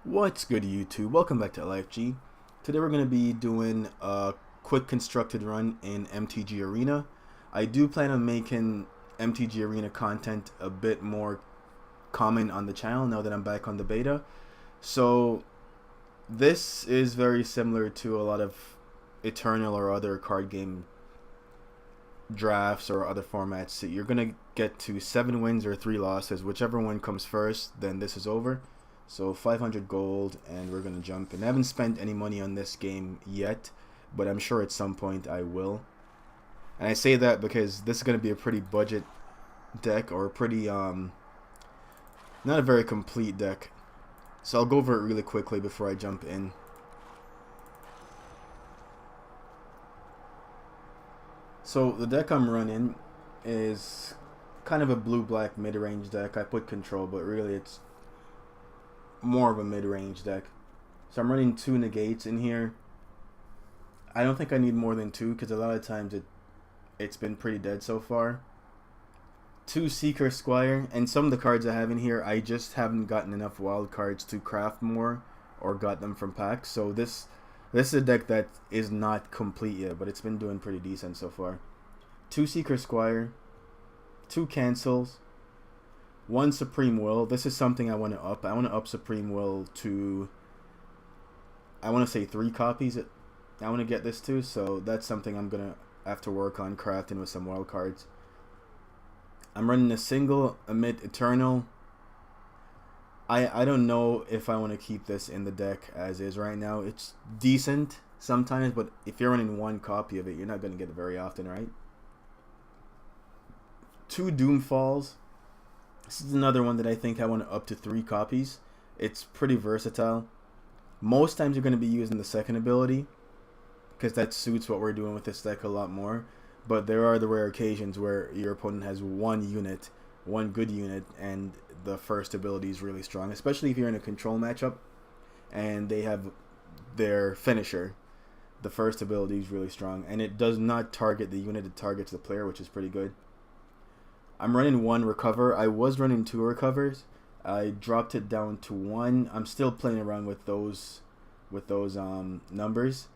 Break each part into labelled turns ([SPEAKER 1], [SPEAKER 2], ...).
[SPEAKER 1] What's good YouTube? Welcome back to LFG. Today we're going to be doing a quick constructed run in MTG Arena. I do plan on making MTG Arena content a bit more common on the channel now that I'm back on the beta. So this is very similar to a lot of Eternal or other card game drafts or other formats. So you're going to get to 7 wins or 3 losses. Whichever one comes first, then this is over. So 500 gold, and we're going to jump in. I haven't spent any money on this game yet, but I'm sure at some point I will. And I say that because this is going to be a pretty budget deck, or a pretty, not a very complete deck. So I'll go over it really quickly before I jump in. So the deck I'm running is kind of a blue-black mid-range deck. I put control, but really it's more of a mid-range deck. So I'm running 2 negates in here. I don't think I need more than 2 because a lot of times it's been pretty dead so far. 2 Seeker Squire, and some of the cards I have in here I just haven't gotten enough wild cards to craft more or got them from packs. So this is a deck that is not complete yet, but it's been doing pretty decent so far. 2 Seeker Squire, 2 cancels, 1 Supreme Will. This is something I want to up. I want to up Supreme Will to, I want to say 3 copies. I want to get this to, so that's something I'm going to have to work on crafting with some wild cards. I'm running a single Emit Eternal. I don't know if I want to keep this in the deck as is right now. It's decent sometimes, but if you're running 1 copy of it, you're not going to get it very often, right? 2 Doomfalls. This is another one that I think I want to up to 3 copies. It's pretty versatile. Most times you're going to be using the second ability because that suits what we're doing with this deck a lot more. But there are the rare occasions where your opponent has 1 unit, 1 good unit, and the first ability is really strong. Especially if you're in a control matchup and they have their finisher. The first ability is really strong. And it does not target the unit, it targets the player, which is pretty good. I'm running 1 recover. I was running 2 recovers. I dropped it down to 1. I'm still playing around with those numbers.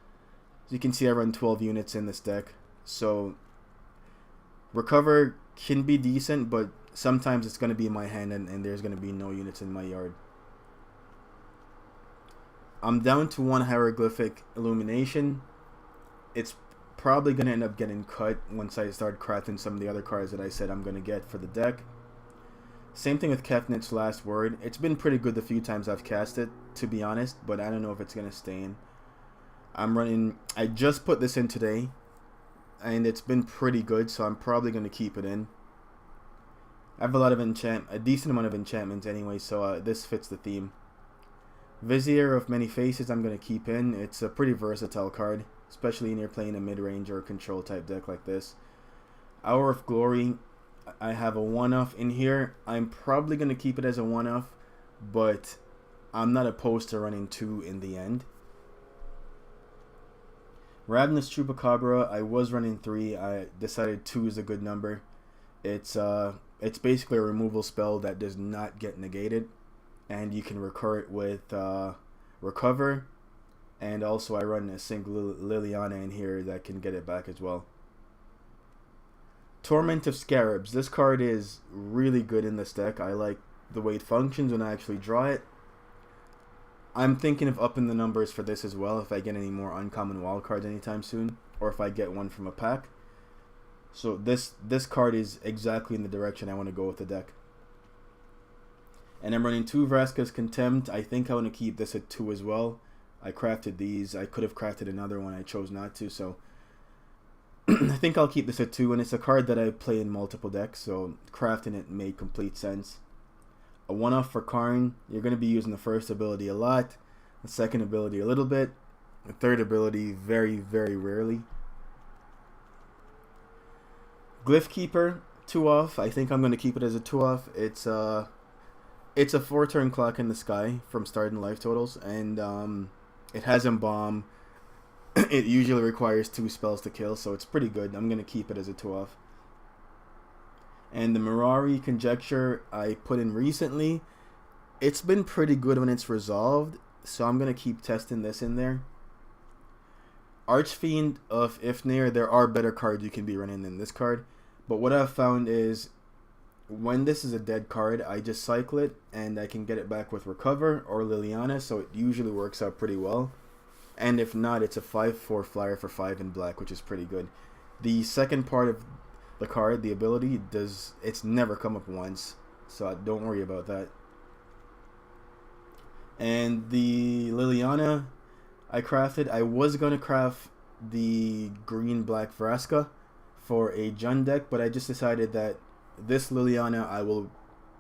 [SPEAKER 1] As you can see, I run 12 units in this deck. So recover can be decent, but sometimes it's going to be in my hand and there's going to be no units in my yard. I'm down to 1 hieroglyphic illumination. It's probably going to end up getting cut once I start crafting some of the other cards that I said I'm going to get for the deck. Same thing with Kefnit's Last Word. It's been pretty good the few times I've cast it, to be honest, but I don't know if it's going to stay in. I just put this in today, and it's been pretty good, so I'm probably going to keep it in. I have a decent amount of enchantments anyway, so this fits the theme. Vizier of Many Faces I'm going to keep in. It's a pretty versatile card, especially when you're playing a mid-range or a control type deck like this. Hour of Glory, I have a 1-off in here. I'm probably going to keep it as a 1-off, but I'm not opposed to running 2 in the end. Ravenous Chupacabra, I was running 3. I decided 2 is a good number. It's basically a removal spell that does not get negated, and you can recur it with recover. And also I run a single Liliana in here that can get it back as well. Torment of Scarabs. This card is really good in this deck. I like the way it functions when I actually draw it. I'm thinking of upping the numbers for this as well if I get any more uncommon wild cards anytime soon, or if I get one from a pack. So this card is exactly in the direction I want to go with the deck. And I'm running 2 Vraska's Contempt. I think I want to keep this at 2 as well. I crafted these. I could have crafted another one. I chose not to, so I think I'll keep this at 2, and it's a card that I play in multiple decks, so crafting it made complete sense. A 1-off for Karn. You're going to be using the first ability a lot, the second ability a little bit, the third ability very, very rarely. Glyph Keeper, 2-off. I think I'm going to keep it as a 2-off. It's a 4-turn clock in the sky from starting life totals, and it has Embalm. It usually requires 2 spells to kill, so it's pretty good. I'm going to keep it as a 2-off. And the Mirari Conjecture I put in recently. It's been pretty good when it's resolved, so I'm going to keep testing this in there. Archfiend of Ifnir, there are better cards you can be running than this card, but what I've found is when this is a dead card, I just cycle it and I can get it back with Recover or Liliana, so it usually works out pretty well. And if not, it's a 5/4 flyer for 5 in black, which is pretty good. The second part of the card, the ability, it's never come up once, so don't worry about that. And the Liliana I crafted, I was going to craft the green-black Vraska for a Jund deck, but I just decided that this Liliana I will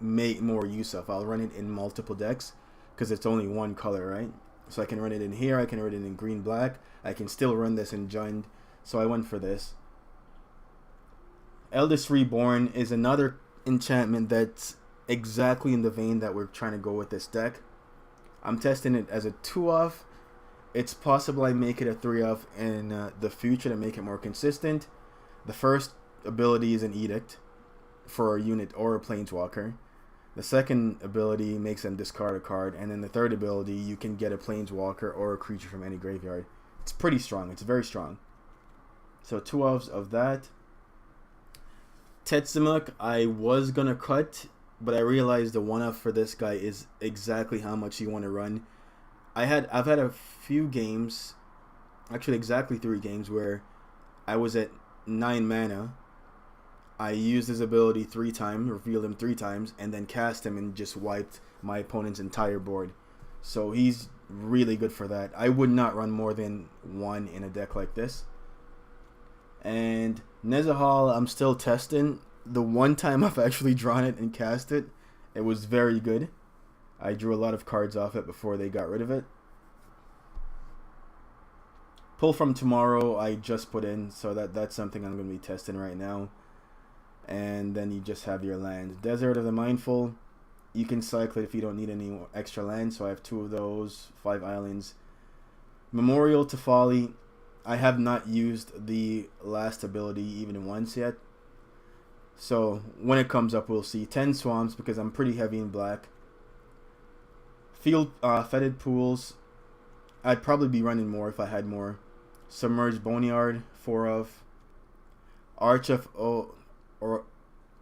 [SPEAKER 1] make more use of. I'll run it in multiple decks because it's only one color, right? So I can run it in here, I can run it in green-black, I can still run this in Jund, so I went for this. Eldest Reborn is another enchantment that's exactly in the vein that we're trying to go with this deck. I'm testing it as a 2-off. It's possible I make it a 3-off in the future to make it more consistent. The first ability is an Edict for a unit or a Planeswalker. The second ability makes them discard a card. And then the third ability, you can get a Planeswalker or a creature from any graveyard. It's pretty strong. It's very strong. So 2-offs of that. Tetzimuk, I was going to cut, but I realized the 1-off for this guy is exactly how much you want to run. I've had a few games, actually exactly 3 games, where I was at 9 mana. I used his ability 3 times, revealed him 3 times, and then cast him and just wiped my opponent's entire board. So he's really good for that. I would not run more than 1 in a deck like this. And Nezahal, I'm still testing. The one time I've actually drawn it and cast it, it was very good. I drew a lot of cards off it before they got rid of it. Pull from Tomorrow I just put in, so that's something I'm going to be testing right now. And then you just have your land. Desert of the Mindful, you can cycle it if you don't need any extra land, so I have 2 of those, 5 islands. Memorial to Folly, I have not used the last ability even once yet. So when it comes up, we'll see. 10 Swamps because I'm pretty heavy in black. Field Fetid Pools, I'd probably be running more if I had more. Submerged Boneyard, 4 of. Arch of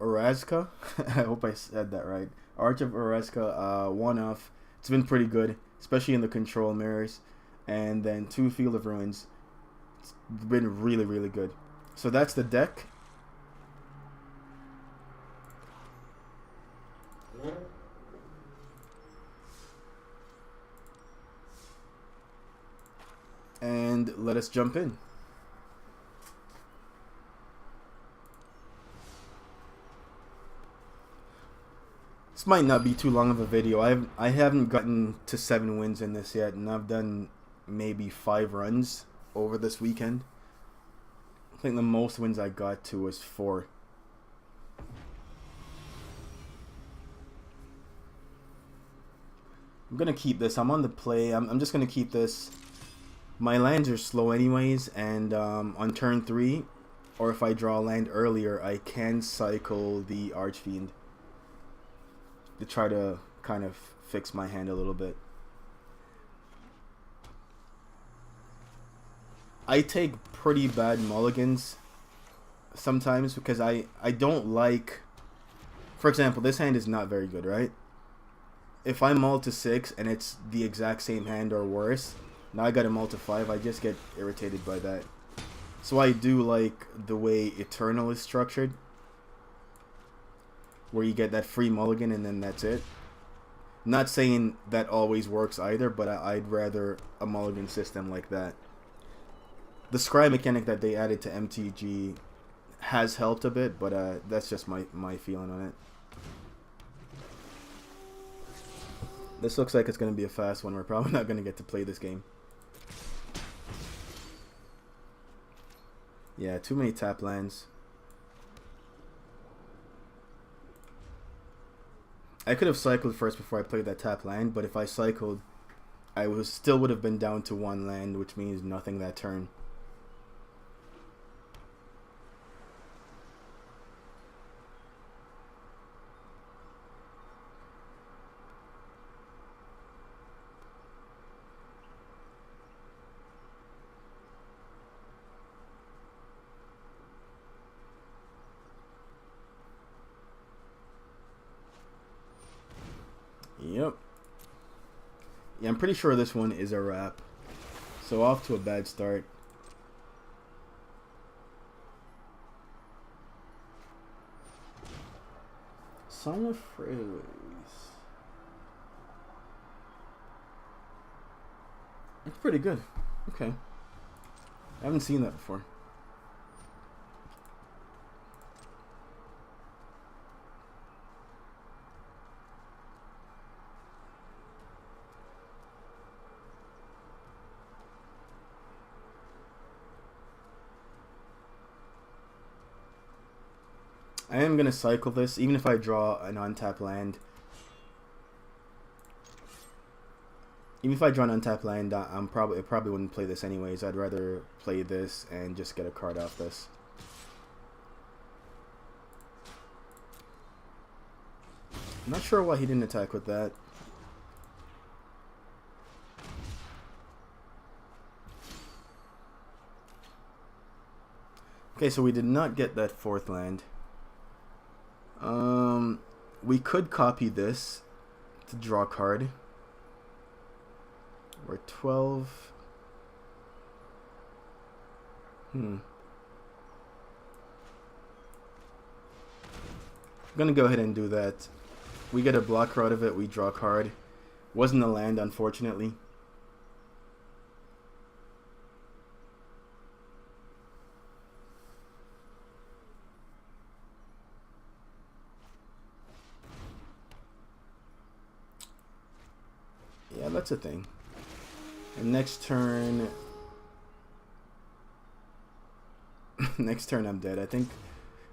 [SPEAKER 1] Orazka, I hope I said that right. Arch of Orazka, 1 of. It's been pretty good, especially in the control mirrors. And then 2 Field of Ruins. It's been really, really good. So that's the deck. And let us jump in. This might not be too long of a video. I haven't gotten to 7 wins in this yet, and I've done maybe 5 runs over this weekend. I think the most wins I got to was 4. I'm gonna keep this. I'm on the play. I'm just gonna keep this. My lands are slow anyways, and on turn 3, or if I draw a land earlier, I can cycle the Archfiend to try to kind of fix my hand a little bit. I take pretty bad mulligans sometimes because I don't like... For example, this hand is not very good, right? If I mull to 6 and it's the exact same hand or worse, now I got a mull to 5, I just get irritated by that. So I do like the way Eternal is structured, where you get that free mulligan and then that's it. Not saying that always works either, but I'd rather a mulligan system like that. The scry mechanic that they added to MTG has helped a bit, but that's just my feeling on it. This looks like it's going to be a fast one. We're probably not going to get to play this game. Yeah, too many tap lands. I could have cycled first before I played that tap land, but if I cycled, I still would have been down to 1 land, which means nothing that turn. Yeah, I'm pretty sure this one is a wrap. So off to a bad start. Song of Freightways. It's pretty good. Okay. I haven't seen that before. I am going to cycle this, even if I draw an untapped land. Even if I draw an untapped land, I probably wouldn't play this anyways. I'd rather play this and just get a card off this. I'm not sure why he didn't attack with that. Okay, so we did not get that fourth land. We could copy this to draw a card. We're 12. I'm gonna go ahead and do that. We get a blocker out of it, we draw a card. Wasn't a land, unfortunately. Yeah, that's a thing. And next turn... next turn I'm dead. I think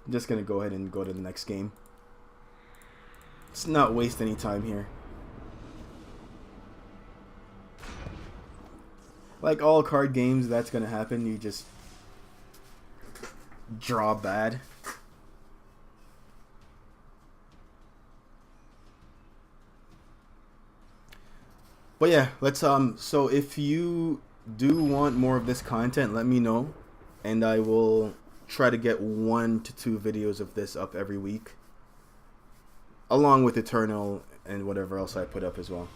[SPEAKER 1] I'm just going to go ahead and go to the next game. Let's not waste any time here. Like all card games, that's going to happen. You just draw bad. But yeah, let's so if you do want more of this content, let me know, and I will try to get 1 to 2 videos of this up every week, along with Eternal and whatever else I put up as well.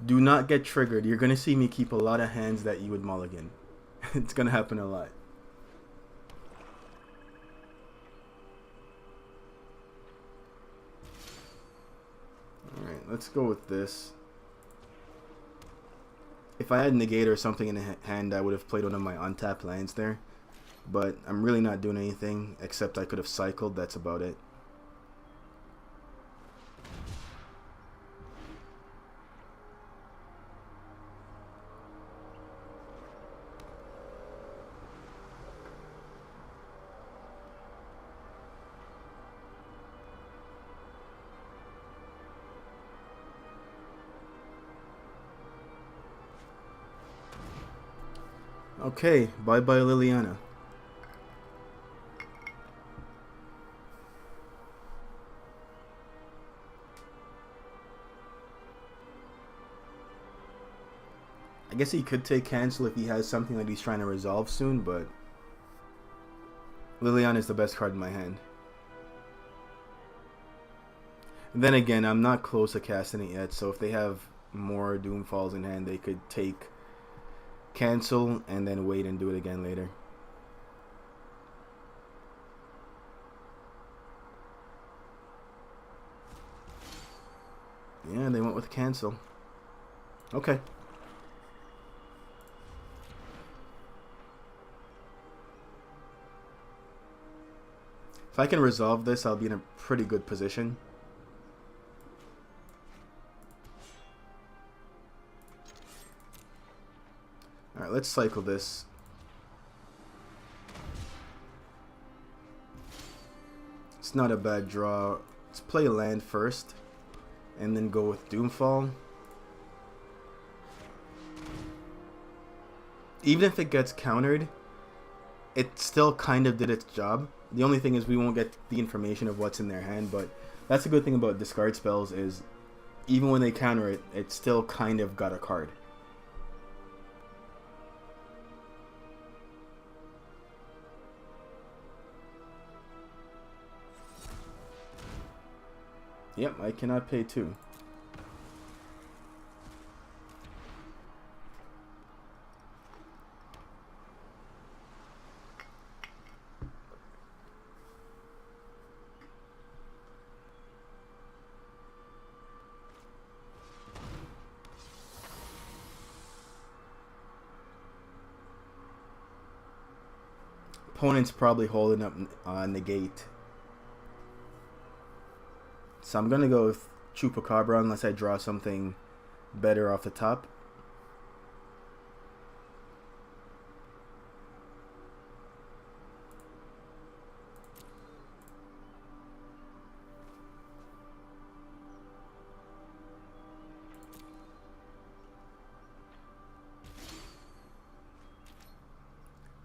[SPEAKER 1] Do not get triggered. You're gonna see me keep a lot of hands that you would mulligan. It's gonna happen a lot. Alright, let's go with this. If I had Negate or something in hand, I would have played one of my untapped lands there. But I'm really not doing anything, except I could have cycled, that's about it. Okay, bye-bye Liliana. I guess he could take cancel if he has something that he's trying to resolve soon, but Liliana is the best card in my hand. And then again, I'm not close to casting it yet, so if they have more Doomfalls in hand, they could take cancel and then wait and do it again later. Yeah, they went with cancel. Okay. If I can resolve this, I'll be in a pretty good position. Alright, let's cycle this. It's not a bad draw. Let's play land first, and then go with Doomfall. Even if it gets countered, it still kind of did its job. The only thing is we won't get the information of what's in their hand, but that's a good thing about discard spells is even when they counter it, it still kind of got a card. Yep, I cannot pay 2. Opponent's probably holding up negate. So I'm gonna go with Chupacabra unless I draw something better off the top.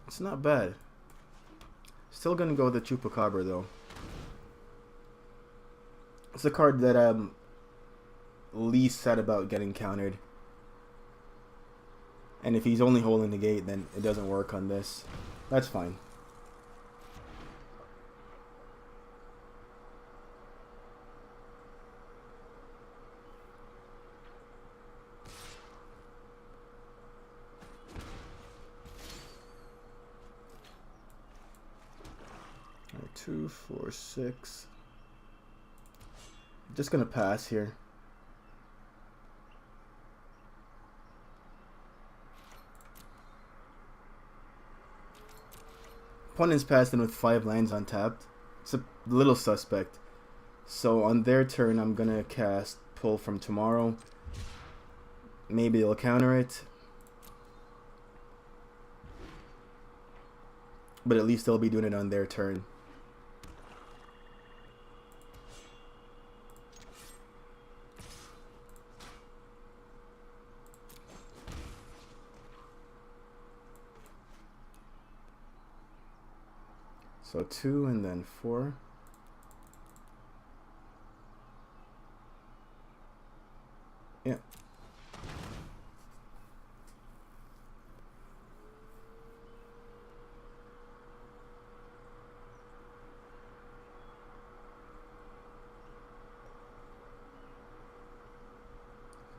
[SPEAKER 1] It's not bad. Still gonna go with the Chupacabra though. It's a card that I'm least sad about getting countered. And if he's only holding the gate, then it doesn't work on this. That's fine. Alright, 2, 4, 6. Just gonna pass here. Opponent's passed in with 5 lands untapped. It's a little suspect. So on their turn, I'm gonna cast Pull from Tomorrow. Maybe they'll counter it. But at least they'll be doing it on their turn. So 2 and then 4. Yeah.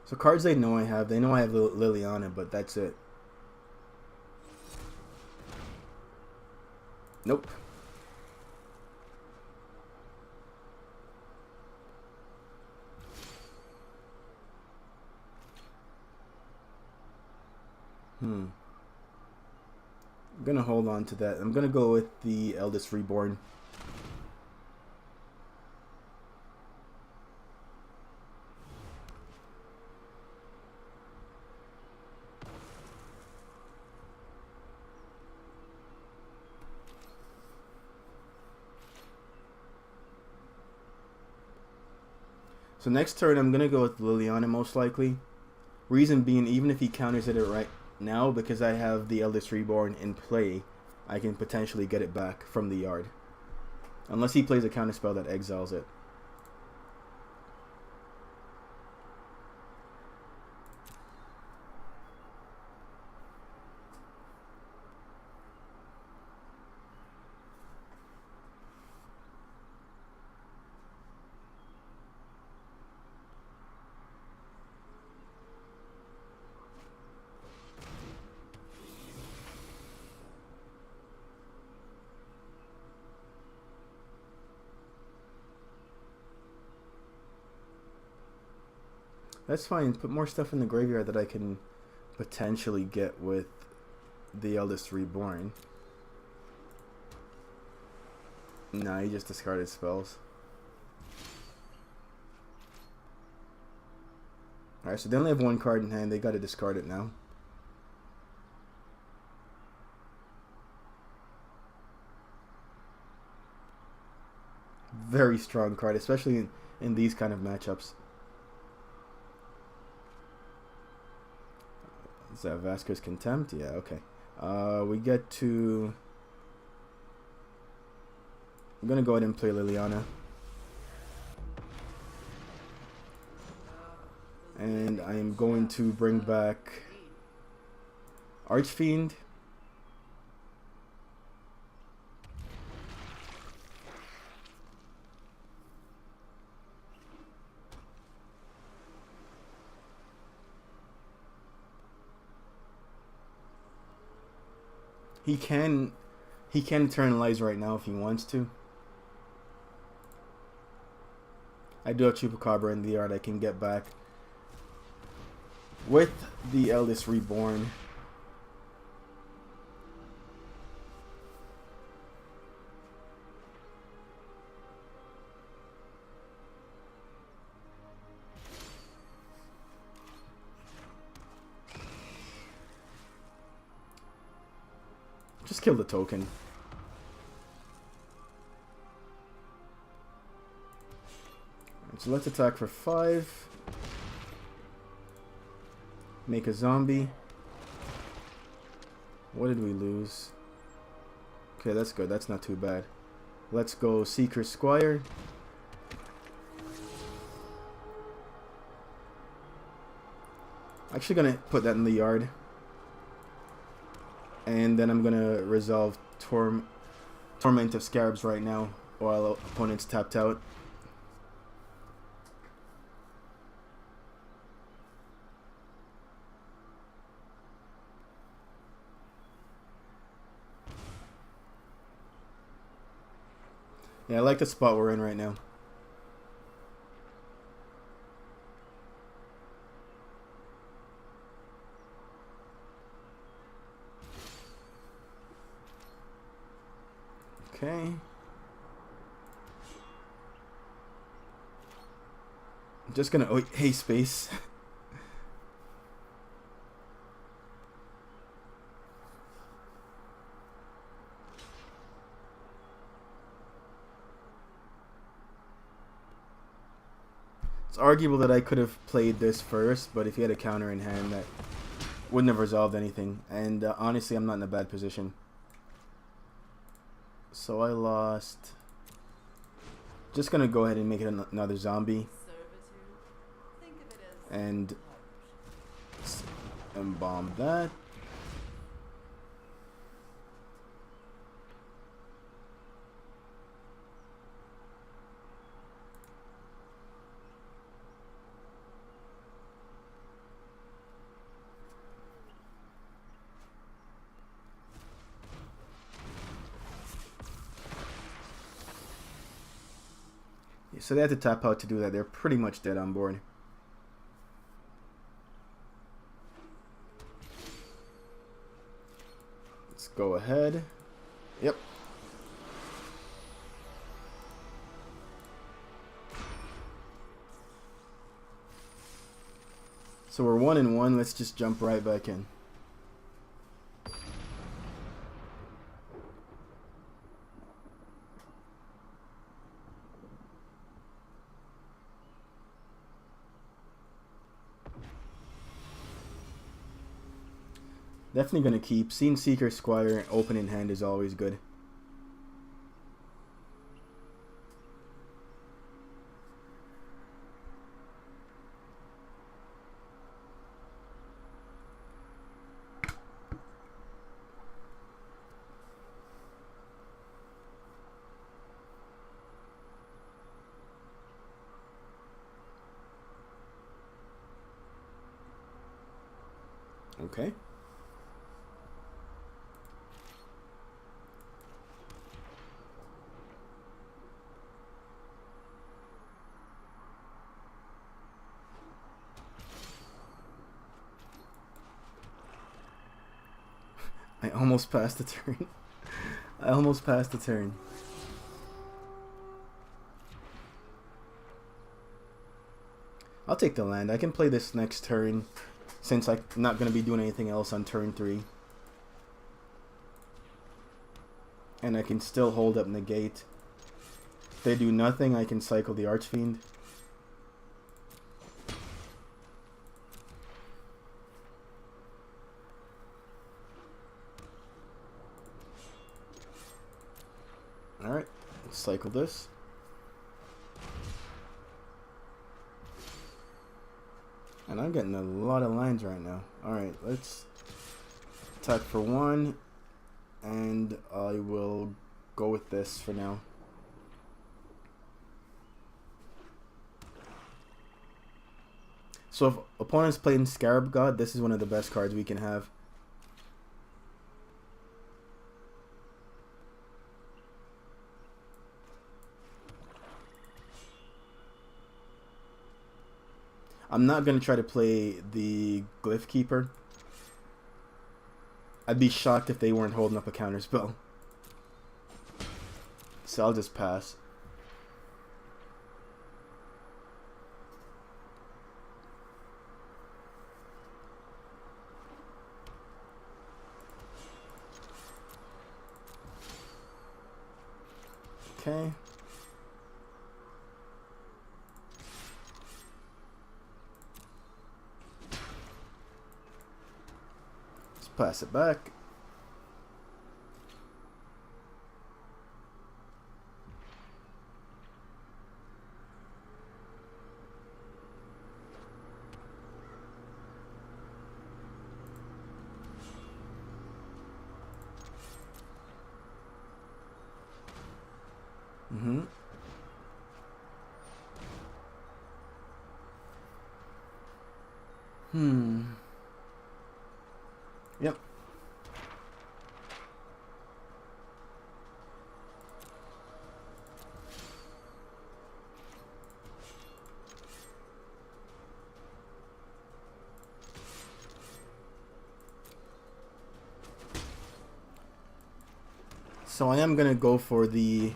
[SPEAKER 1] So cards they know I have Liliana, but that's it. Nope. I'm gonna hold on to that. I'm gonna go with the Eldest Reborn. So next turn I'm gonna go with Liliana most likely. Reason being, even if he counters it right now, because I have the Eldest Reborn in play, I can potentially get it back from the yard. Unless he plays a counterspell that exiles it. That's fine. Put more stuff in the graveyard that I can potentially get with the Eldest Reborn. Nah, he just discarded spells. Alright, so they only have 1 card in hand. They gotta discard it now. Very strong card, especially in these kind of matchups. Is that Vasquez Contempt? Yeah, okay. We get to... I'm gonna go ahead and play Liliana. And I am going to bring back Archfiend. He can internalize right now if he wants to. I do have Chupacabra in the yard I can get back. With the Eldest Reborn. Just kill the token. So let's attack for 5. Make a zombie. What did we lose? Okay, that's good. That's not too bad. Let's go Seeker Squire. Actually gonna put that in the yard. And then I'm gonna resolve Torment of Scarabs right now while opponent's tapped out. Yeah, I like the spot we're in right now. Okay. I'm just gonna... Oh, hey, space. It's arguable that I could have played this first, but if he had a counter in hand, that wouldn't have resolved anything. And honestly, I'm not in a bad position. So I lost. Just gonna go ahead and make it another zombie. And bomb that. So they had to tap out to do that. They're pretty much dead on board. Let's go ahead. Yep. So we're 1-1. Let's just jump right back in. Definitely going to keep. Seeing Seeker Squire open in hand is always good. Okay. I almost passed the turn. I almost passed the turn. I'll take the land. I can play this next turn since I'm not going to be doing anything else on turn 3. And I can still hold up negate. If they do nothing, I can cycle the Archfiend. Alright, let's cycle this. And I'm getting a lot of lines right now. Alright, let's attack for 1. And I will go with this for now. So if opponents playing Scarab God, this is one of the best cards we can have. I'm not going to try to play the Glyph Keeper. I'd be shocked if they weren't holding up a counter spell. So I'll just pass. Okay. Let's pass it back. Mm-hmm. Yep. So I am gonna go for the.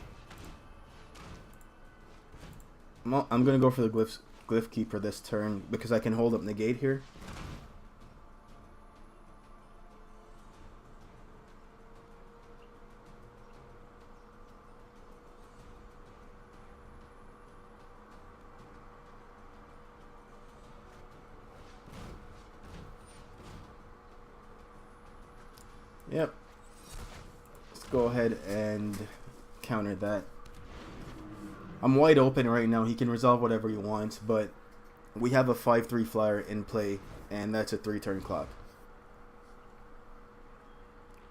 [SPEAKER 1] I'm gonna go for the Glyph Keeper this turn because I can hold up negate here. Yep. Let's go ahead and counter that. I'm wide open right now. He can resolve whatever he wants, but we have a 5/3 flyer in play, and that's a 3-turn clock.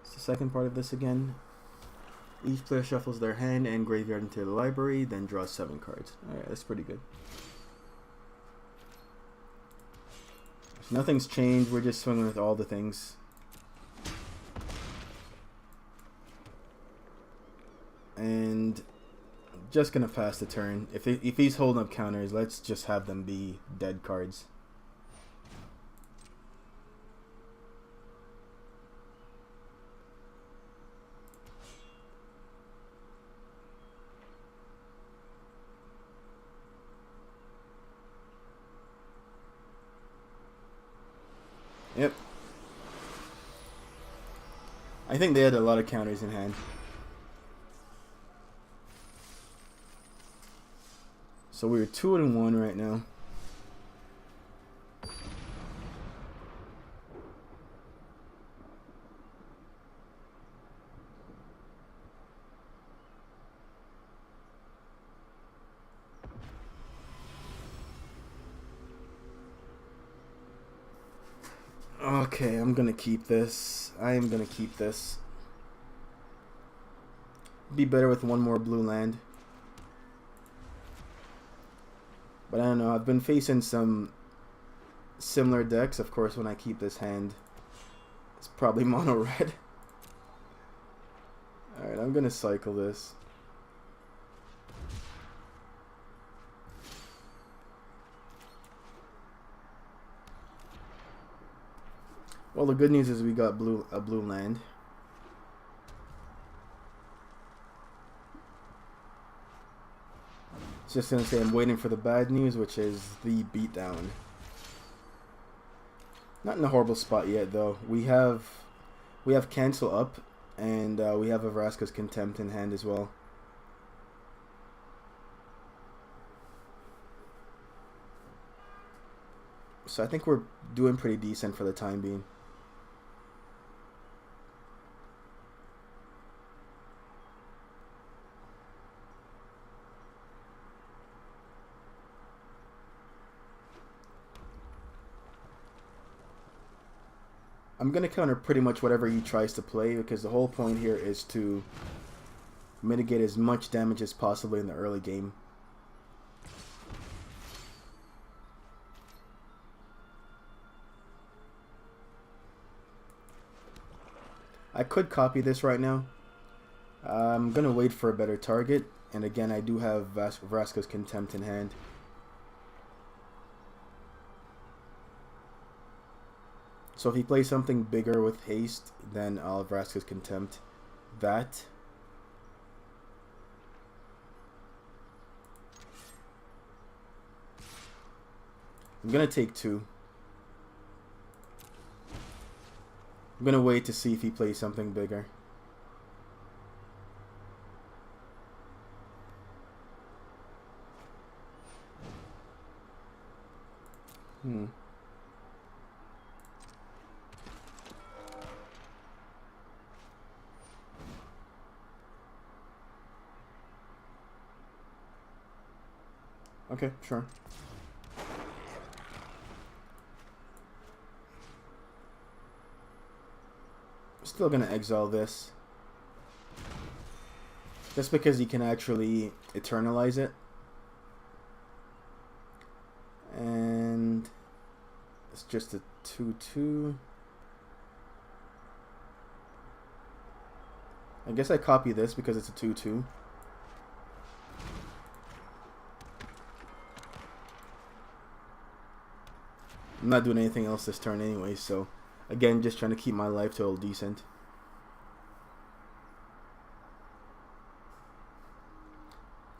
[SPEAKER 1] It's the second part of this again. Each player shuffles their hand and graveyard into the library, then draws 7 cards. Alright, that's pretty good. So nothing's changed. We're just swinging with all the things. And just gonna pass the turn. If he's holding up counters, let's just have them be dead cards. Yep. I think they had a lot of counters in hand. So we're 2-1 right now. Okay, I'm gonna keep this. I am gonna keep this. Be better with one more blue land. But I don't know, I've been facing some similar decks. Of course, when I keep this hand, it's probably mono red. Alright, I'm gonna cycle this. Well, the good news is we got a blue land. Just gonna say I'm waiting for the bad news, which is the beatdown. Not in a horrible spot yet, though. We have cancel up, and we have a Vraska's Contempt in hand as well. So I think we're doing pretty decent for the time being. I'm going to counter pretty much whatever he tries to play, because the whole point here is to mitigate as much damage as possible in the early game. I could copy this right now. I'm going to wait for a better target, and again I do have Vraska's Contempt in hand. So if he plays something bigger with haste, then I'll Vraska's Contempt that. I'm gonna take 2. I'm gonna wait to see if he plays something bigger. Okay, sure. Still gonna exile this. Just because he can actually eternalize it. And it's just a 2/2. I guess I copy this because it's a 2/2. I'm not doing anything else this turn anyway, so again, just trying to keep my life total decent.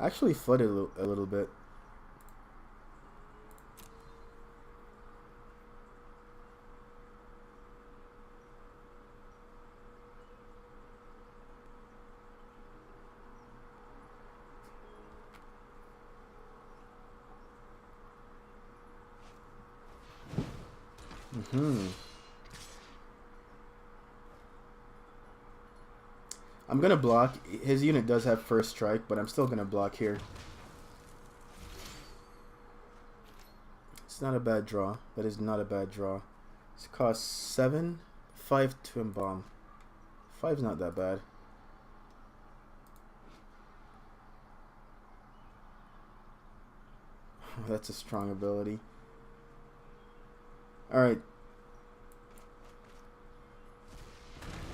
[SPEAKER 1] I actually flooded a little bit. I'm gonna block. His unit does have first strike, but I'm still gonna block here. It's not a bad draw. That is not a bad draw. It costs 7, 5 to embalm. 5's not that bad. Oh, that's a strong ability. Alright.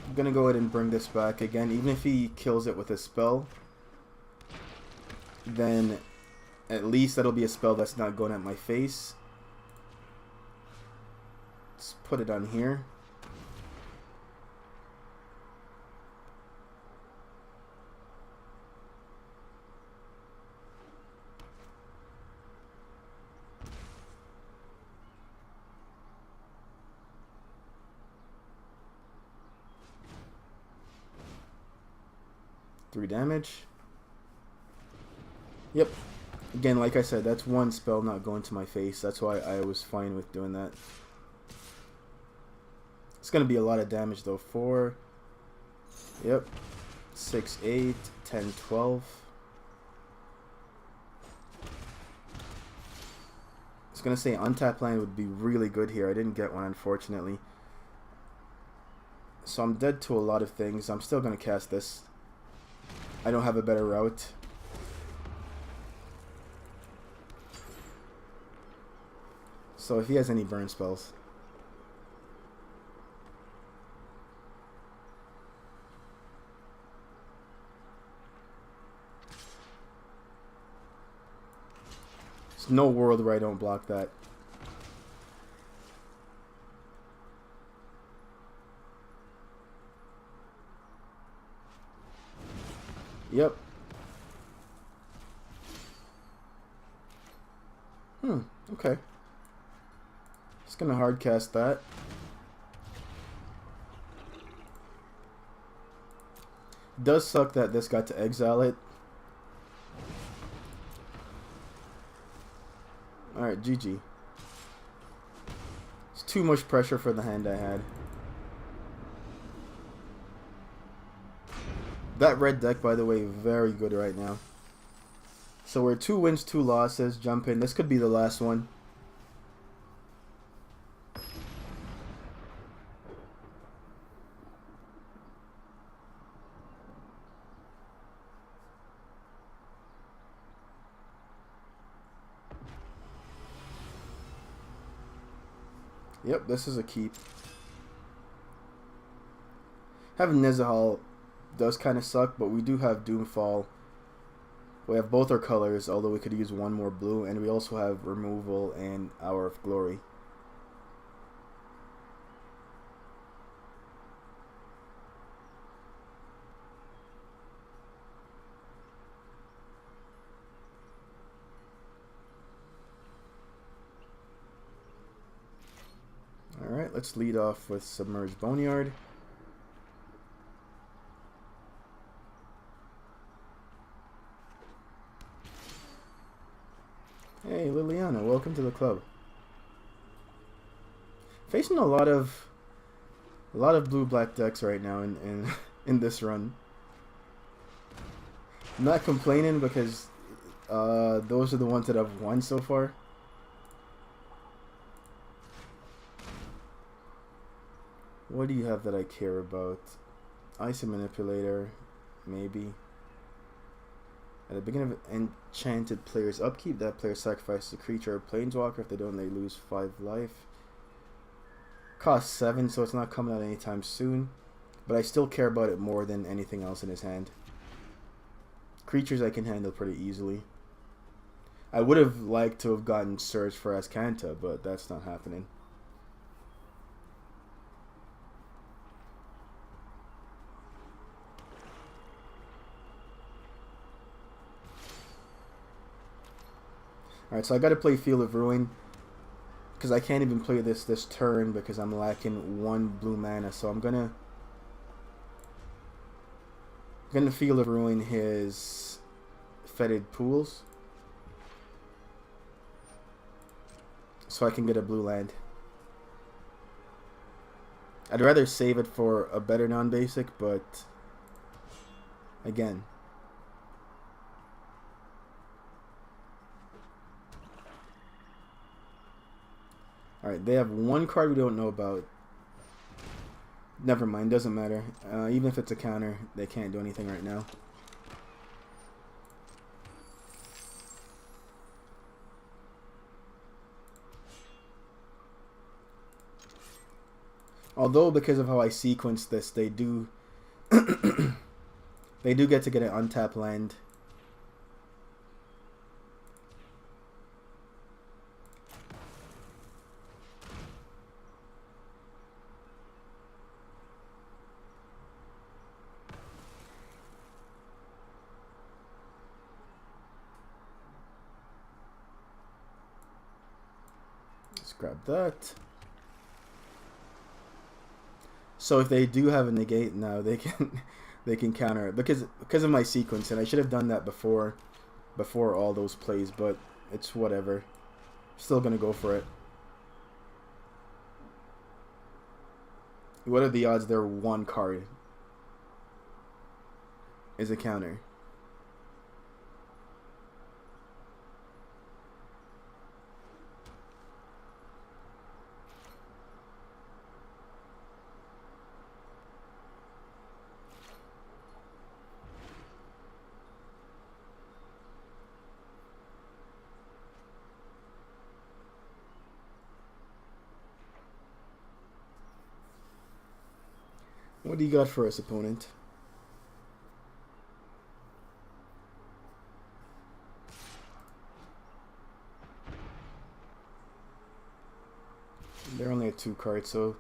[SPEAKER 1] I'm gonna go ahead and bring this back again. Even if he kills it with a spell, then at least that'll be a spell that's not going at my face. Let's put it on here. Three damage. Yep. Again, like I said, that's one spell not going to my face. That's why I was fine with doing that. It's going to be a lot of damage though. 4. Yep. 6, 8, 10, 12. I was going to say untap land would be really good here. I didn't get one, unfortunately. So I'm dead to a lot of things. I'm still going to cast this. I don't have a better route. So if he has any burn spells. There's no world where I don't block that. Yep. Okay. Just gonna hard cast that. Does suck that this got to exile it. Alright, GG. It's too much pressure for the hand I had. That red deck, by the way, very good right now. So we're 2 wins, 2 losses. Jump in. This could be the last one. Yep, this is a keep. Having Nezahal does kind of suck, but we do have Doomfall. We have both our colors, although we could use one more blue, and we also have Removal and Hour of Glory. let's lead off with Submerged Boneyard. Hey Liliana, welcome to the club. Facing a lot of blue-black decks right now in this run. I'm not complaining because those are the ones that I've won so far. What do you have that I care about? Ice Manipulator, maybe. At the beginning of enchanted player's upkeep, that player sacrifices a creature or planeswalker. If they don't, they lose 5 life. Cost 7, so it's not coming out anytime soon. But I still care about it more than anything else in his hand. Creatures I can handle pretty easily. I would have liked to have gotten Surge for Azcanta, but that's not happening. Alright, so I gotta play Field of Ruin. Because I can't even play this turn because I'm lacking 1 blue mana. So I'm gonna Field of Ruin his Fetid Pools. So I can get a blue land. I'd rather save it for a better non-basic, but again. Alright, they have 1 card we don't know about. Never mind, doesn't matter. Even if it's a counter, they can't do anything right now. Although, because of how I sequenced this, they do they do get to get an untapped land. Let's grab that. So if they do have a negate now, they can counter it because of my sequence, and I should have done that before all those plays, but it's whatever. Still gonna go for it. What are the odds their 1 card is a counter? What do you got for us, opponent? They're only at 2 cards, so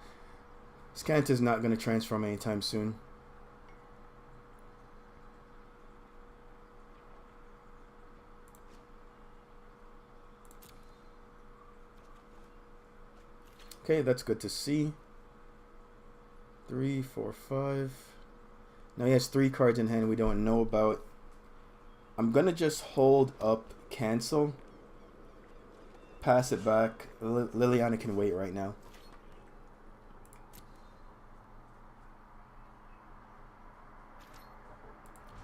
[SPEAKER 1] Scant is not going to transform anytime soon. Okay, that's good to see. 3, 4, 5. Now he has 3 cards in hand we don't know about. I'm gonna just hold up cancel. Pass it back. Liliana can wait right now.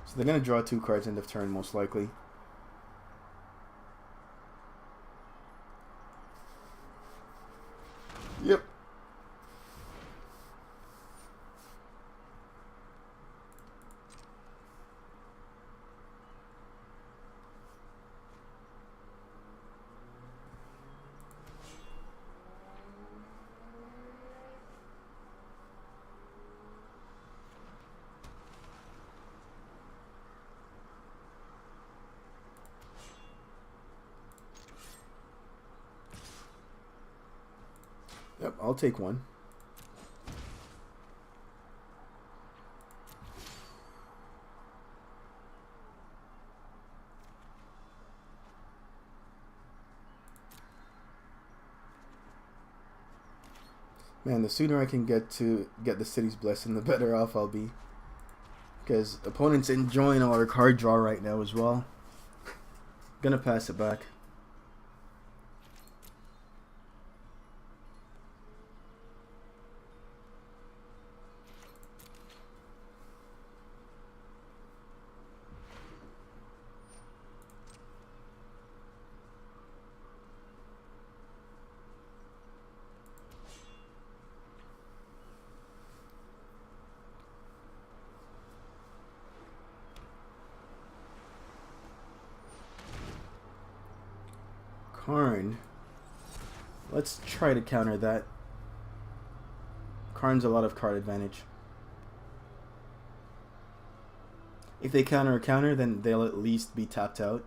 [SPEAKER 1] So they're gonna draw 2 cards end of turn most likely. Yep. Yep, I'll take 1. Man, the sooner I can get the city's blessing, the better off I'll be. Because opponents enjoying our card draw right now as well. Gonna pass it back. Karn. Let's try to counter that. Karn's a lot of card advantage. If they counter a counter, then they'll at least be tapped out,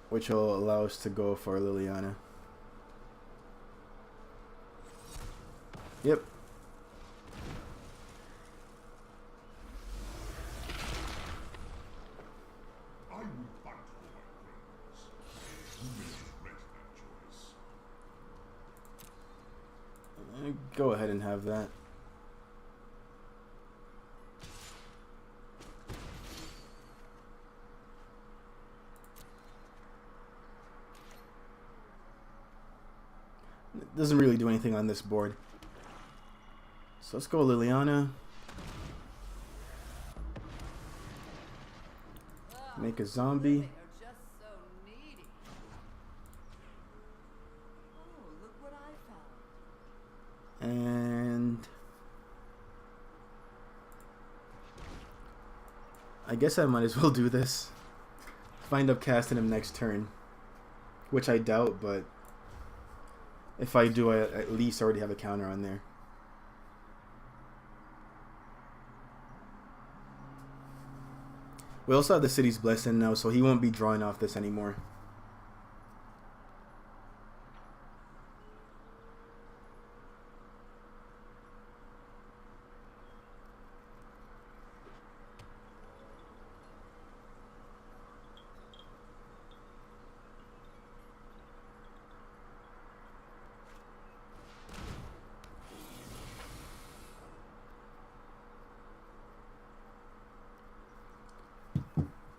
[SPEAKER 1] which will allow us to go for Liliana. Yep. Go ahead and have that. It doesn't really do anything on this board. So let's go Liliana. Make a zombie. And I guess I might as well do this. Find up casting him next turn, which I doubt, but if I do, I at least already have a counter on there. We also have the city's blessing now, so he won't be drawing off this anymore.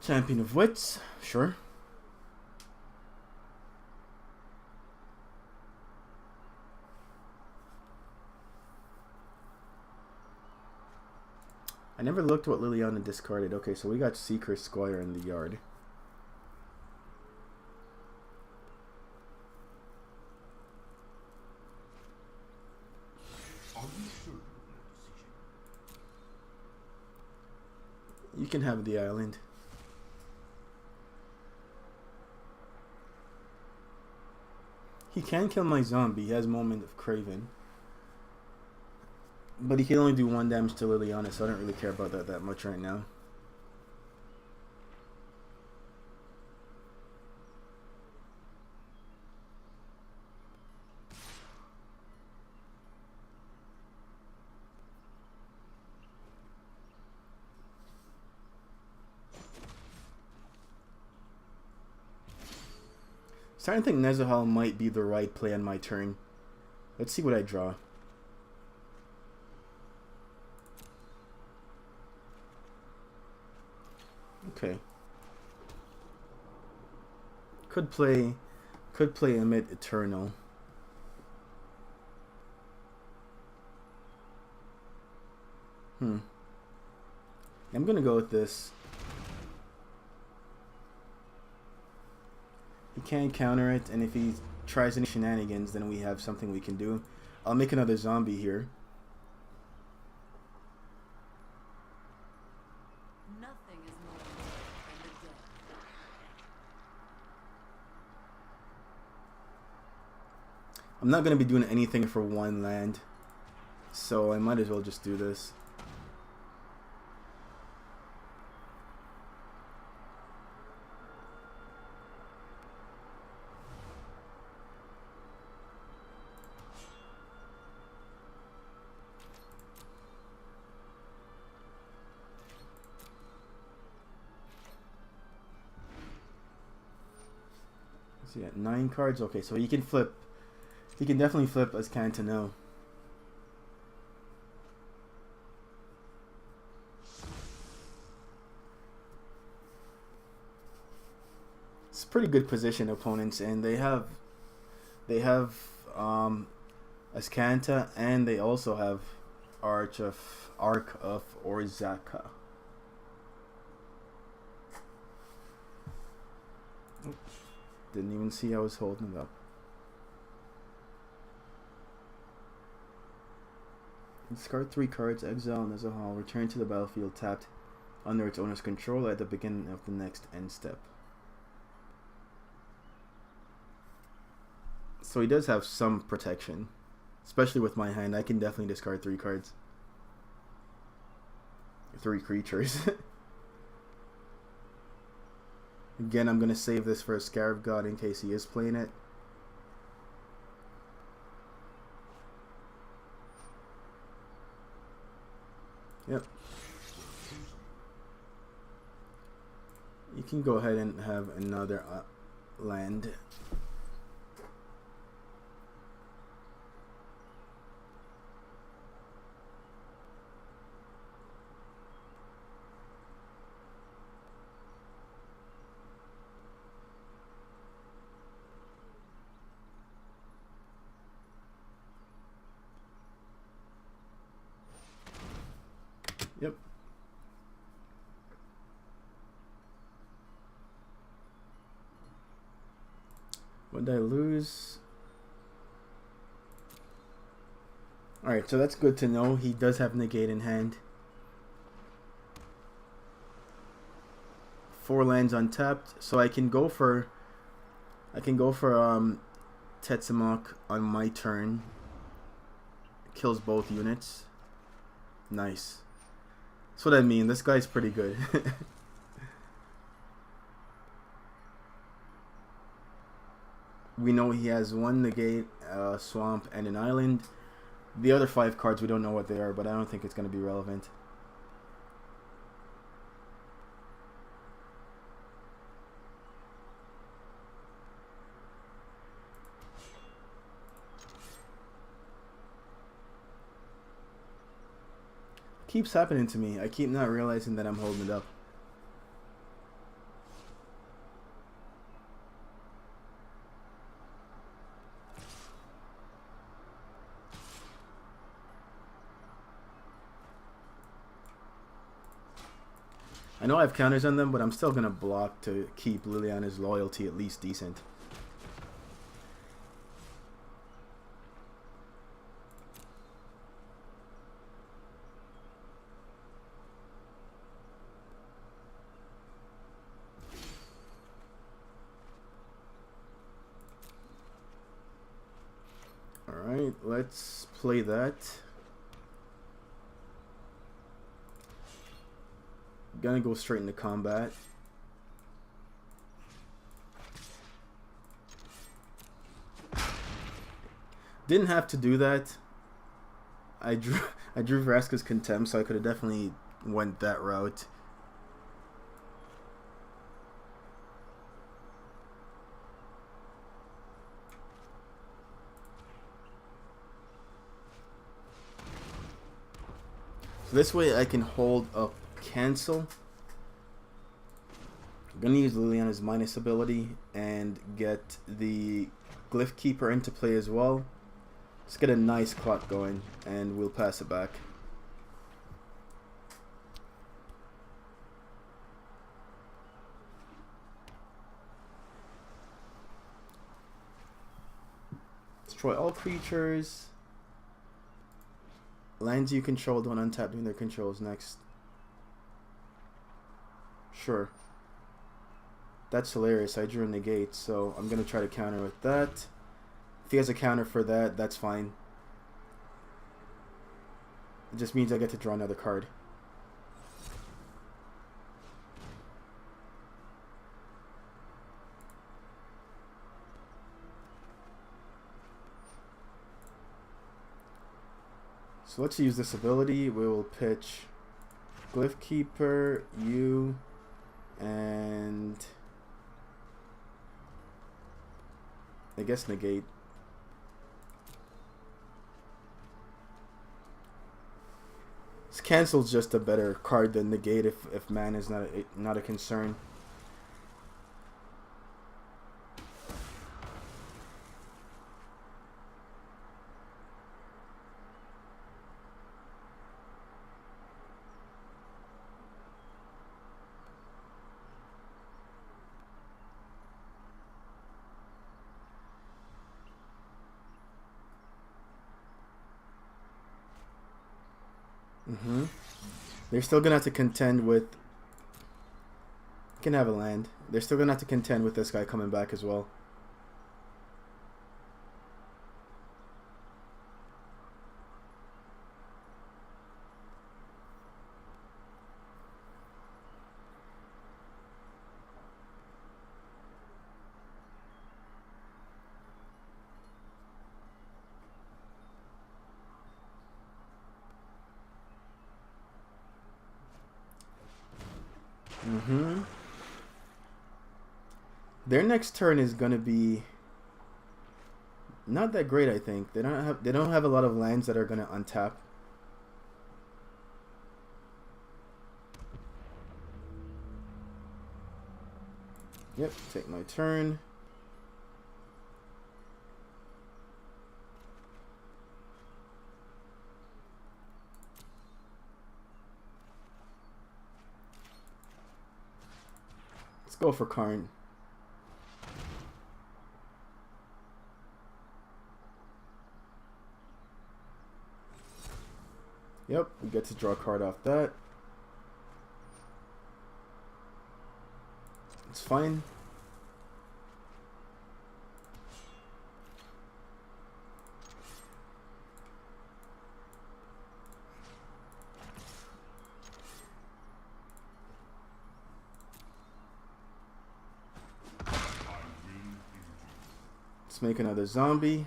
[SPEAKER 1] Champion of Wits, sure. I never looked what Liliana discarded. Okay, so we got Seeker Squire in the yard. You can have the island. He can kill my zombie. He has Moment of Craven. But he can only do 1 damage to Liliana, so I don't really care about that much right now. Starting to think Nezahal might be the right play on my turn. Let's see what I draw. Okay. Could play Emit Eternal. I'm gonna go with this. He can't counter it, and if he tries any shenanigans, then we have something we can do. I'll make another zombie here.
[SPEAKER 2] Nothing is more than the dead.
[SPEAKER 1] I'm not going to be doing anything for 1 land, so I might as well just do this. So yeah, 9 cards. Okay, so he can flip He can definitely flip as Kanta now. It's a pretty good position opponents, and they have Ascanta, and they also have Arc of Orzaka. Oops. Didn't even see I was holding it up. Discard 3 cards, exile Nezahal, return to the battlefield tapped under its owner's control at the beginning of the next end step. So he does have some protection. Especially with my hand, I can definitely discard 3 cards. 3 creatures. Again, I'm going to save this for a Scarab God in case he is playing it. Yep. You can go ahead and have another land. Yep. What did I lose? Alright, so that's good to know. He does have negate in hand. 4 lands untapped, so I can go for Tetsamok on my turn. Kills both units. Nice. That's what I mean. This guy's pretty good. We know he has 1 negate, a swamp, and an island. The other 5 cards, we don't know what they are, but I don't think it's going to be relevant. Keeps happening to me. I keep not realizing that I'm holding it up. I know I have counters on them, but I'm still going to block to keep Liliana's loyalty at least decent. Alright, let's play that. Gonna go straight into combat. Didn't have to do that. I drew Vraska's Contempt, so I could have definitely went that route. So this way I can hold up cancel. I'm gonna use Liliana's minus ability and get the Glyph Keeper into play as well. Let's get a nice clock going and we'll pass it back. Destroy all creatures. Lands you control don't untap during their controls next. Sure. That's hilarious. I drew a negate, so I'm going to try to counter with that. If he has a counter for that, that's fine. It just means I get to draw another card. So let's use this ability. We will pitch Glyph Keeper, you, and I guess negate. Cancel's just a better card than negate if man is not a concern. They're still gonna have to contend with. Can have a land. They're still gonna have to contend with this guy coming back as well. Their next turn is gonna be not that great, I think. They don't have a lot of lands that are gonna untap. Yep, take my turn. Let's go for Karn. Yep, we get to draw a card off that. It's fine. Let's make another zombie.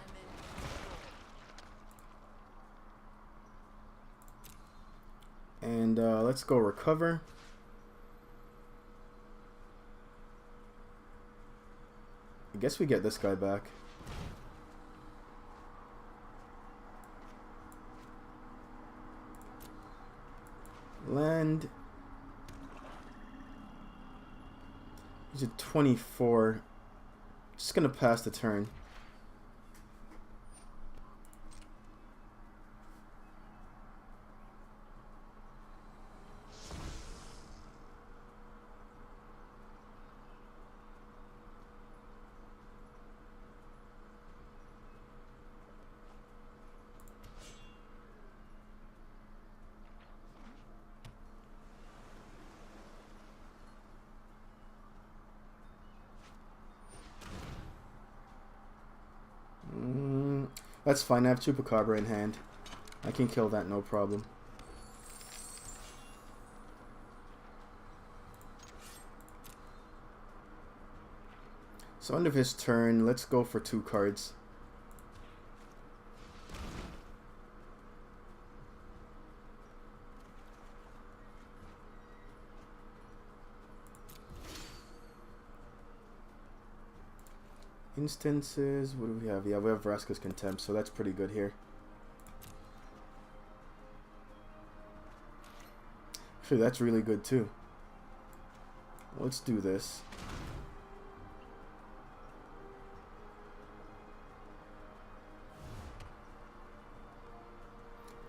[SPEAKER 1] And let's go recover. I guess we get this guy back. Land. He's a 24. Just gonna pass the turn. That's fine, I have Chupacabra in hand. I can kill that, no problem. So end of his turn, let's go for 2 cards. Instances, what do we have? Yeah, we have Vraska's Contempt, so that's pretty good here. Actually, that's really good too. Let's do this.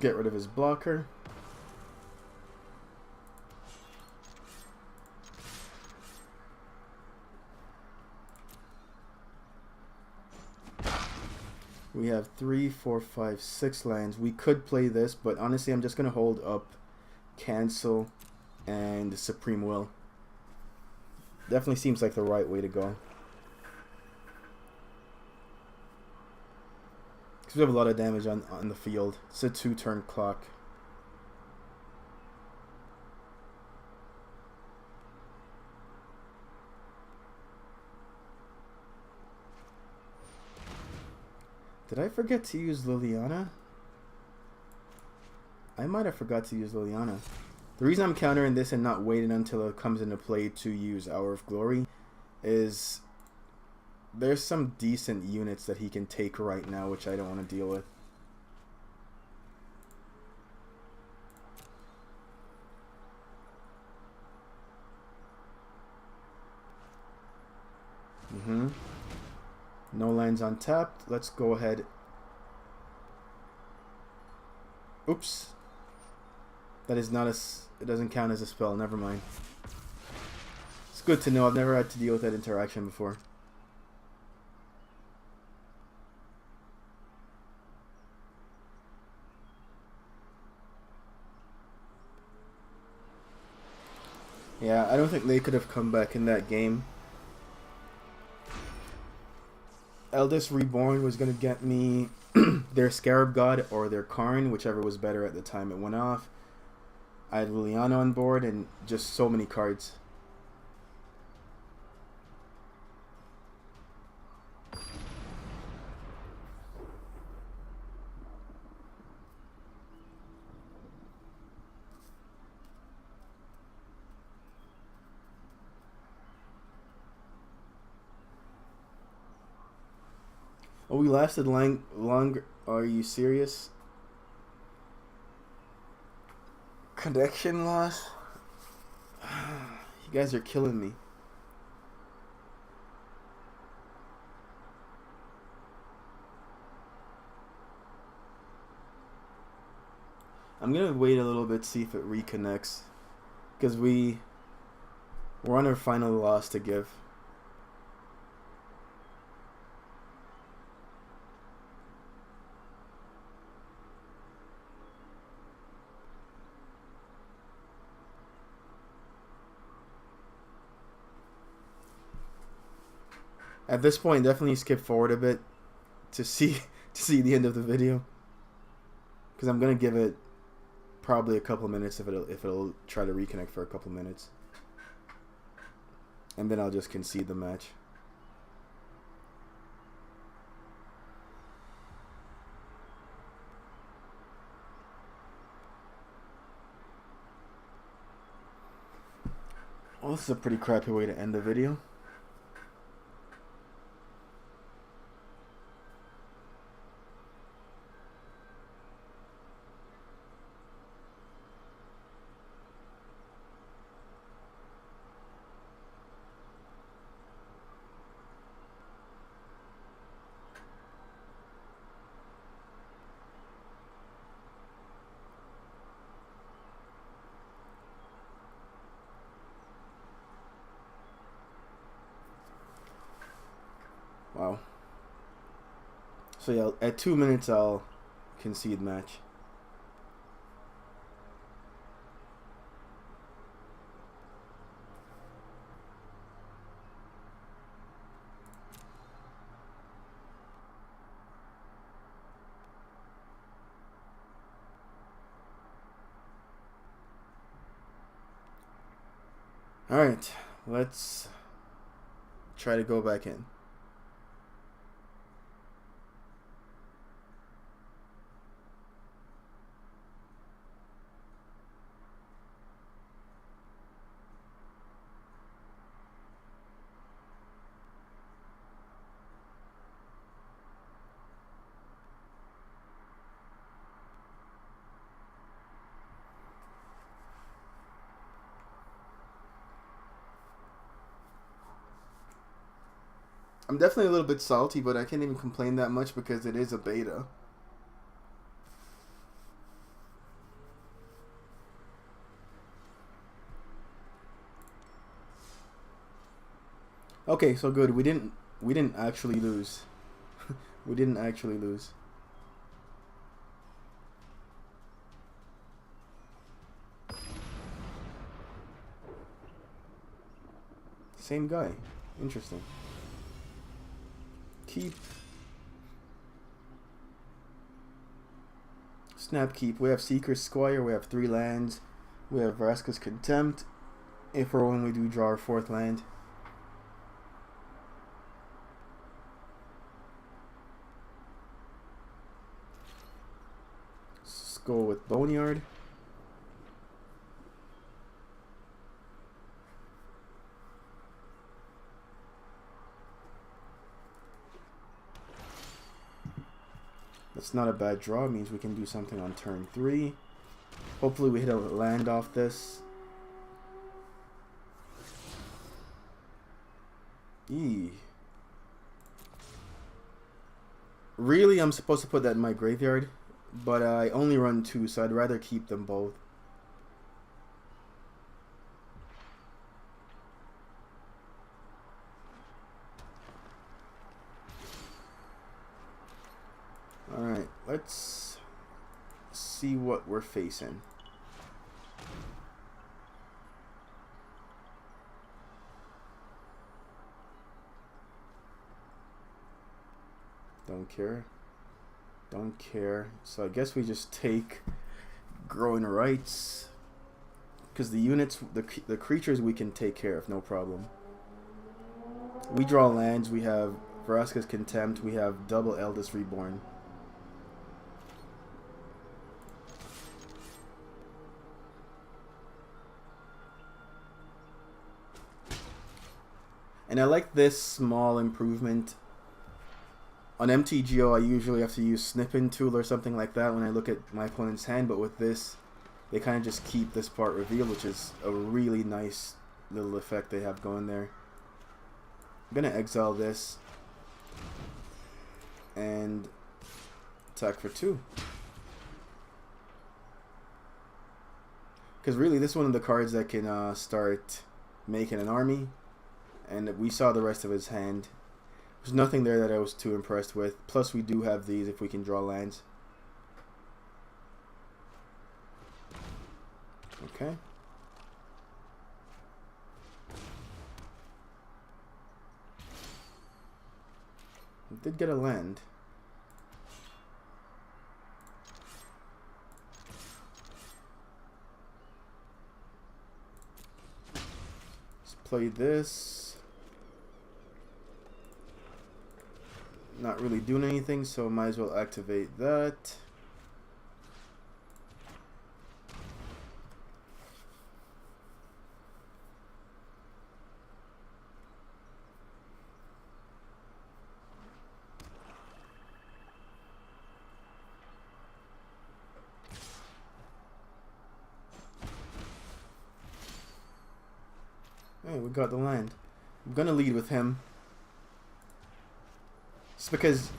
[SPEAKER 1] Get rid of his blocker. We have 3, 4, 5, 6 lands. We could play this, but honestly, I'm just going to hold up Cancel and Supreme Will. Definitely seems like the right way to go. Because we have a lot of damage on the field. It's a 2-turn clock. Did I forget to use Liliana? I might have forgot to use Liliana. The reason I'm countering this and not waiting until it comes into play to use Hour of Glory is there's some decent units that he can take right now, which I don't want to deal with. No lands untapped. Let's go ahead. Oops. That is not a... It doesn't count as a spell. Never mind. It's good to know. I've never had to deal with that interaction before. Yeah, I don't think they could have come back in that game. Eldest Reborn was going to get me their Scarab God or their Karn, whichever was better at the time it went off. I had Liliana on board and just so many cards. Oh, we lasted longer. Are you serious? Connection loss? You guys are killing me. I'm gonna wait a little bit, see if it reconnects. Because we're on our final loss to give. At this point, definitely skip forward a bit to see the end of the video, because I'm gonna give it probably a couple minutes if it'll try to reconnect for a couple minutes, and then I'll just concede the match. Well, this is a pretty crappy way to end the video. Wow. So yeah, at 2 minutes I'll concede match. Alright, let's try to go back in. I'm definitely a little bit salty, but I can't even complain that much because it is a beta. Okay, so good. We didn't actually lose. We didn't actually lose. Same guy. Interesting. Keep. Snap keep. We have Seeker's Squire. We have 3 lands. We have Vraska's Contempt. If or when we do draw our 4th land. Let's go with Boneyard. That's not a bad draw. It means we can do something on turn 3. Hopefully we hit a land off this. Really, I'm supposed to put that in my graveyard, but I only run 2, so I'd rather keep them both. Alright, let's see what we're facing. Don't care. Don't care. So I guess we just take growing rights, because the units, the creatures we can take care of, no problem. We draw lands. We have Vraska's Contempt. We have double Eldest Reborn. And I like this small improvement. On MTGO, I usually have to use Snipping Tool or something like that when I look at my opponent's hand, but with this, they kind of just keep this part revealed, which is a really nice little effect they have going there. I'm going to exile this and attack for 2. Because really, this is one of the cards that can start making an army, and we saw the rest of his hand. There's nothing there that I was too impressed with. Plus, we do have these if we can draw lands. Okay. We did get a land. Let's play this. Not really doing anything, so might as well activate that. Hey, we got the land. I'm gonna lead with him. Just because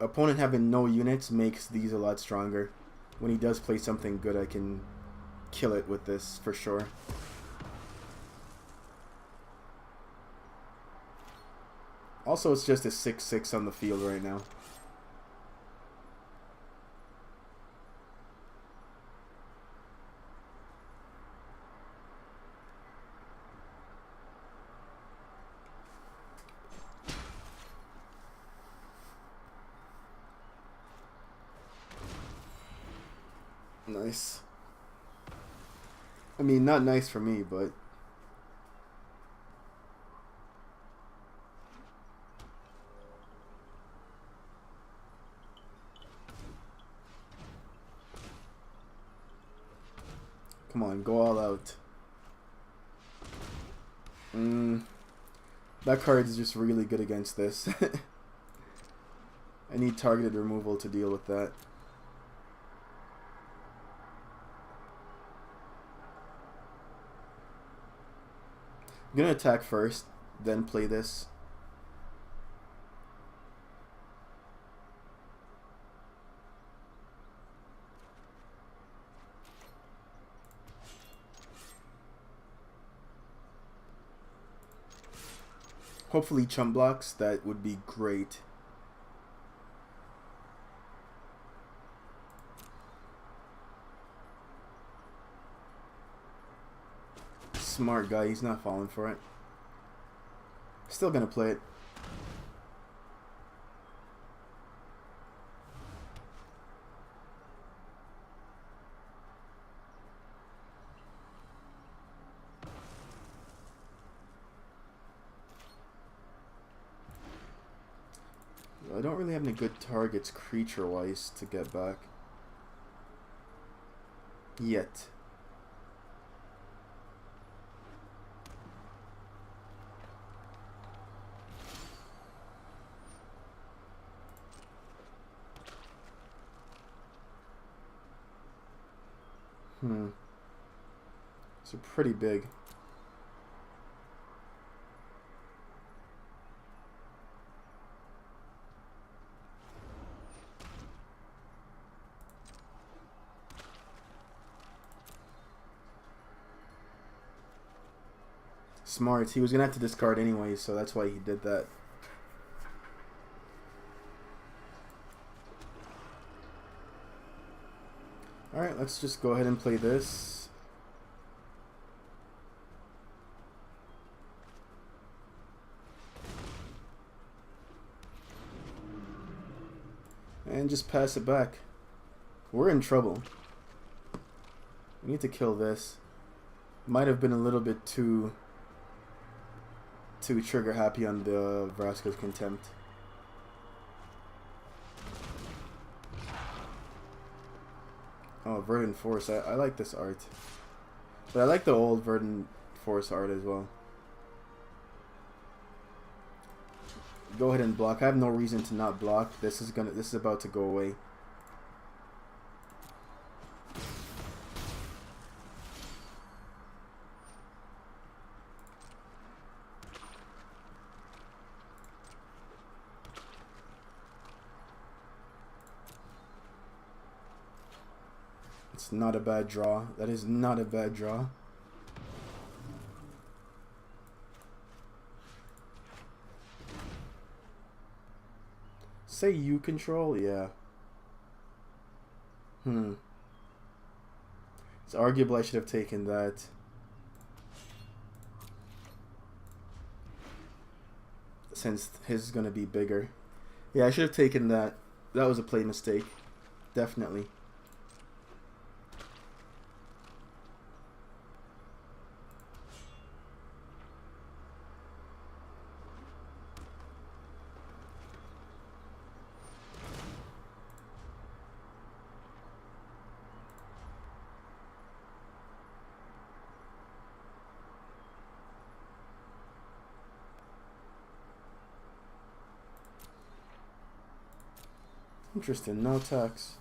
[SPEAKER 1] opponent having no units makes these a lot stronger. When he does play something good, I can kill it with this for sure. Also, it's just a 6/6 on the field right now. Nice. I mean, not nice for me, but... Come on, go all out. That card is just really good against this. I need targeted removal to deal with that. I'm gonna attack first, then play this. Hopefully chump blocks, that would be great. Smart guy, he's not falling for it. Still gonna play it. I don't really have any good targets creature-wise to get back. Yet. So pretty big. Smart. He was gonna have to discard anyway, so that's why he did that. Alright, let's just go ahead and play this. And just pass it back. We're in trouble. We need to kill this. Might have been a little bit too trigger happy on the Vraska's Contempt. Oh, Verdant Force. I like this art. But I like the old Verdant Force art as well. Go ahead and block. I have no reason to not block. This is about to go away. It's not a bad draw. That is not a bad draw. Say you control? Yeah. It's arguable I should have taken that. Since his is going to be bigger. Yeah, I should have taken that. That was a play mistake. Definitely. Interesting, no tax.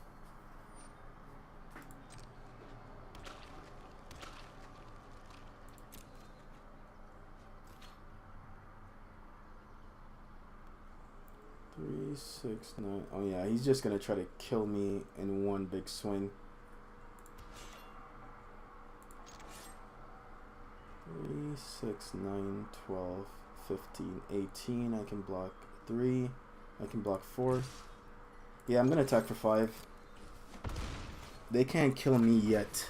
[SPEAKER 1] Three, 6, 9. Oh yeah, he's just gonna try to kill me in one big swing. 3, 6, 9, 12, 15, 18. I can block 3. I can block 4. Yeah, I'm gonna attack for 5. They can't kill me yet.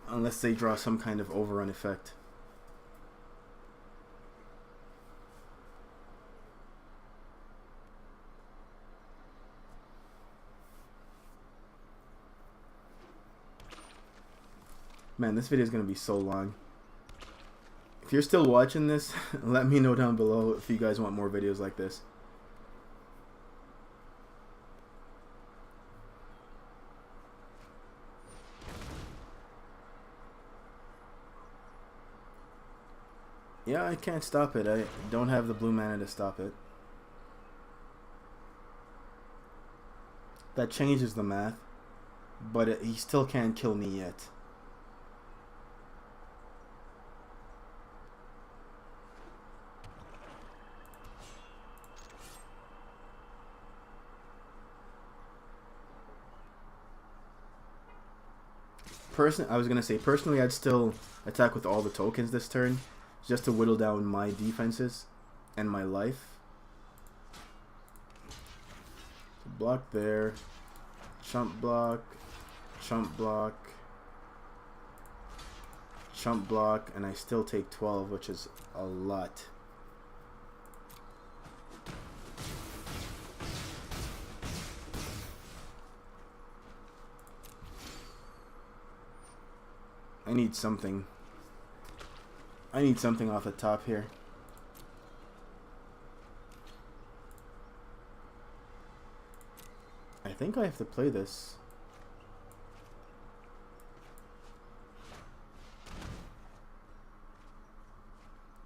[SPEAKER 1] Unless they draw some kind of overrun effect. Man, this video is gonna be so long. If you're still watching this, let me know down below if you guys want more videos like this. Yeah, I can't stop it. I don't have the blue mana to stop it. That changes the math, but he still can't kill me yet. I was gonna say personally, I'd still attack with all the tokens this turn, just to whittle down my defenses and my life. So block there, chump block, chump block, chump block, and I still take 12, which is a lot. I need something. I need something off the top here. I think I have to play this.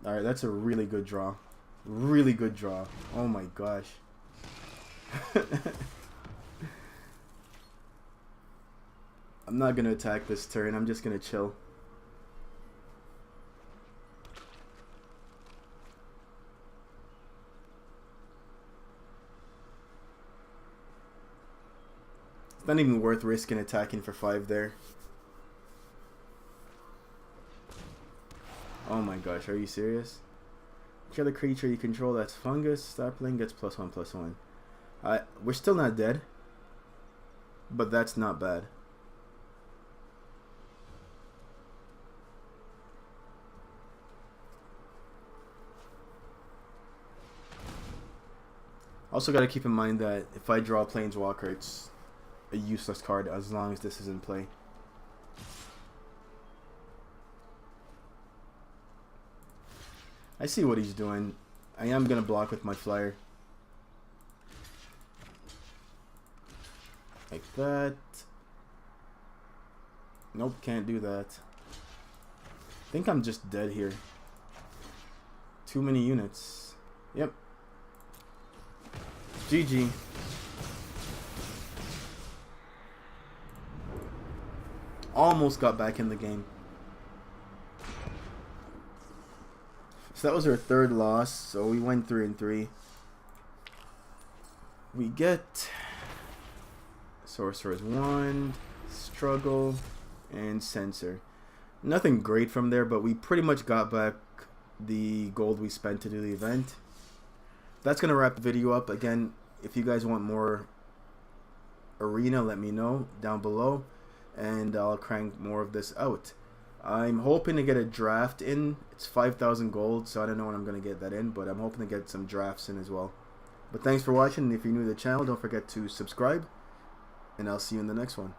[SPEAKER 1] Alright, that's a really good draw. Really good draw. Oh my gosh. I'm not gonna attack this turn, I'm just gonna chill. It's not even worth risking attacking for 5 there. Oh my gosh, are you serious? Each other creature you control that's fungus, start playing gets +1/+1. We're still not dead, but that's not bad. Also got to keep in mind that if I draw Planeswalker, it's a useless card as long as this is in play. I see what he's doing. I am going to block with my flyer. Like that. Nope, can't do that. I think I'm just dead here. Too many units. Yep. GG. Almost got back in the game. So that was our third loss. So we went 3-3. We get Sorcerer's Wand, Struggle, and Censor. Nothing great from there, but we pretty much got back the gold we spent to do the event. That's going to wrap the video up. Again, if you guys want more Arena, let me know down below, and I'll crank more of this out. I'm hoping to get a draft in. It's 5,000 gold, so I don't know when I'm going to get that in, but I'm hoping to get some drafts in as well. But thanks for watching, and if you're new to the channel, don't forget to subscribe, and I'll see you in the next one.